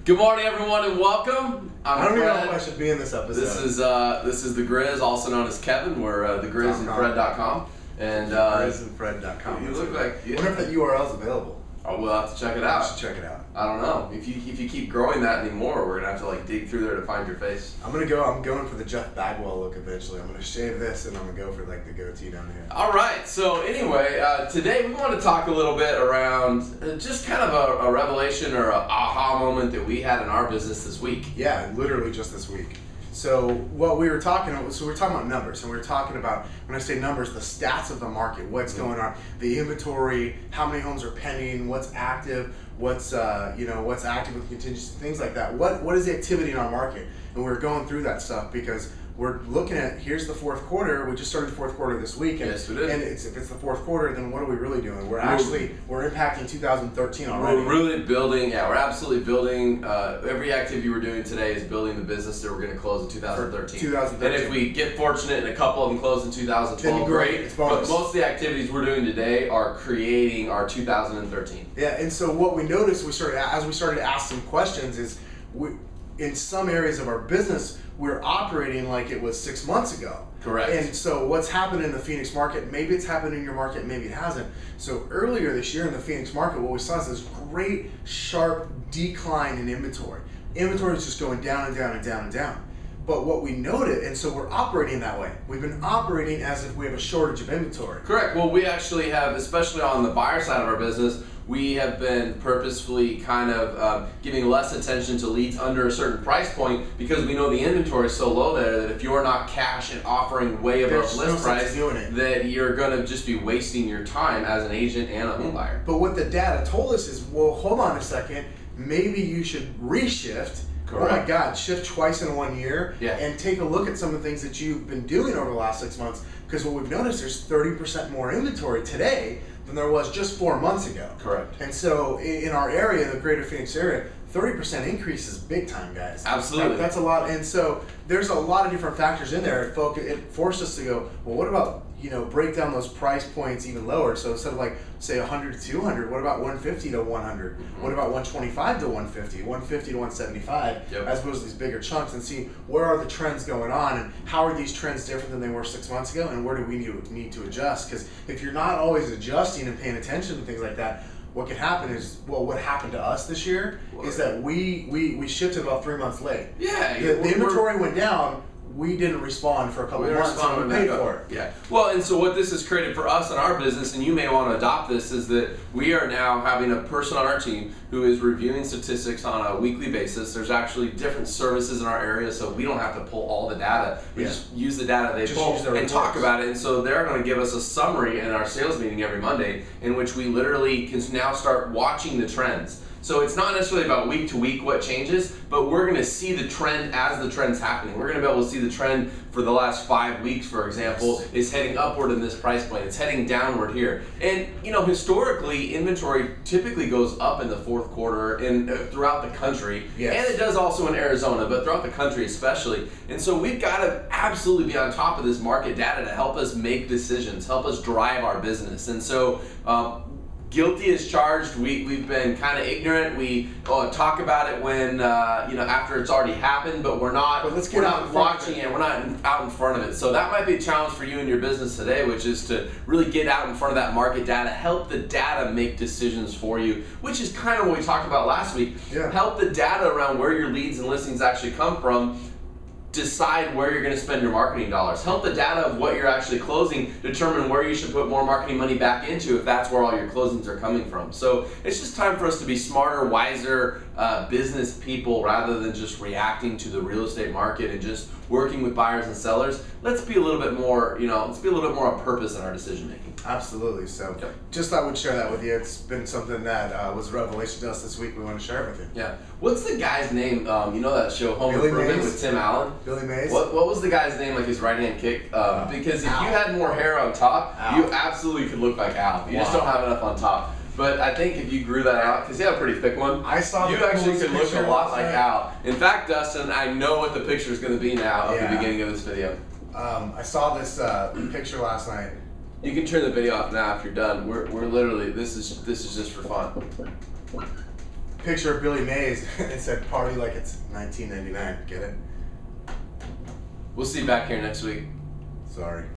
Good morning, everyone, and welcome. I don't even know if I should be in this episode. This is the Grizz, also known as Kevin. We're thegrizzandfred.com. And thegrizzandfred.com. You look like. I wonder if that URL is available. Oh, we'll have to check it out. I should check it out. I don't know. If you keep growing that anymore, we're gonna have to dig through there to find your face. I'm going for the Jeff Bagwell look eventually. I'm gonna shave this and I'm gonna go for the goatee down here. All right. So anyway, today we want to talk a little bit around just kind of a revelation or a aha moment that we had in our business this week. Yeah, literally just this week. So what we were talking about, we were talking about numbers, and we were talking about, when I say numbers, the stats of the market, what's going on, the inventory, how many homes are pending, what's active, what's active with contingency, things like that. What is the activity in our market? And we were going through that stuff because we're looking at, here's the fourth quarter. We just started the fourth quarter this week, and, yes, we did. And if it's the fourth quarter, then what are we really doing? We're impacting 2013 already. We're really building. Yeah, we're absolutely building. Every activity we're doing today is building the business that we're going to close in 2013. 2013. And if we get fortunate and a couple of them close in 2012, great. But most of the activities we're doing today are creating our 2013. Yeah, and so what we noticed, as we started to ask some questions, is in some areas of our business, we're operating like it was 6 months ago. Correct. And so what's happened in the Phoenix market, maybe it's happened in your market, maybe it hasn't. So earlier this year in the Phoenix market, what we saw is this great sharp decline in inventory. Inventory is just going down and down and down and down. But what we noted, and so we're operating that way. We've been operating as if we have a shortage of inventory. Correct. Well, we actually have, especially on the buyer side of our business, we have been purposefully kind of giving less attention to leads under a certain price point because we know the inventory is so low there that if you're not cash and offering way above list price, that you're going to just be wasting your time as an agent and a home buyer. But what the data told us is, well, hold on a second, maybe you should reshift. Correct. Oh my God, shift twice in 1 year, yeah, and take a look at some of the things that you've been doing over the last 6 months, because what we've noticed, there's 30% more inventory today than there was just 4 months ago. Correct. And so in our area, the greater Phoenix area, 30% increase is big time, guys. Absolutely. That's a lot. And so there's a lot of different factors in there. It forced us to go, well, what about, break down those price points even lower? So instead of say 100 to 200, what about 150 to 100? Mm-hmm. What about 125 to 150, 150 to 175, yep, as opposed to these bigger chunks, and see where are the trends going on and how are these trends different than they were 6 months ago, and where do we need to adjust? Because if you're not always adjusting and paying attention to things like that, what can happen is, well, what happened to us this year is that we shifted about 3 months late. Yeah. The inventory went down. We didn't respond for a couple of months, and we paid for it. Yeah. Well, and so what this has created for us in our business, and you may want to adopt this, is that we are now having a person on our team who is reviewing statistics on a weekly basis. There's actually different services in our area, so we don't have to pull all the data. We just use the data they pull and talk about it. And so they're going to give us a summary in our sales meeting every Monday, in which we literally can now start watching the trends. So it's not necessarily about week to week what changes, but we're going to see the trend as the trend's happening. We're going to be able to see the trend for the last 5 weeks, for example, is heading upward in this price point. It's heading downward here. And historically, inventory typically goes up in the fourth quarter throughout the country. Yes. And it does also in Arizona, but throughout the country especially. And so we've got to absolutely be on top of this market data to help us make decisions, help us drive our business. And so guilty as charged. We've been kind of ignorant. We talk about it when after it's already happened, but we're not watching it. We're not out in front of it. So that might be a challenge for you in your business today, which is to really get out in front of that market data, help the data make decisions for you, which is kind of what we talked about last week. Yeah. Help the data around where your leads and listings actually come from decide where you're going to spend your marketing dollars. Help the data of what you're actually closing determine where you should put more marketing money back into if that's where all your closings are coming from. So it's just time for us to be smarter, wiser business people rather than just reacting to the real estate market and just working with buyers and sellers. Let's be a little bit more, let's be a little bit more on purpose in our decision making. Absolutely. So just thought we'd share that with you. It's been something that was a revelation to us this week. We want to share it with you. Yeah. What's the guy's name? You know that show Home Improvement with Tim Allen? Billy Mays. What was the guy's name, like his right hand kick? Because if you had more hair on top, you absolutely could look like Al. You just don't have enough on top. But I think if you grew that out, because you have a pretty thick one, you actually could look a lot like Al. In fact, Dustin, I know what the picture is going to be now at the beginning of this video. I saw this picture last night. You can turn the video off now if you're done. We're literally, this is just for fun. picture of Billy Mays and said party like it's 1999. Get it? We'll see you back here next week. Sorry.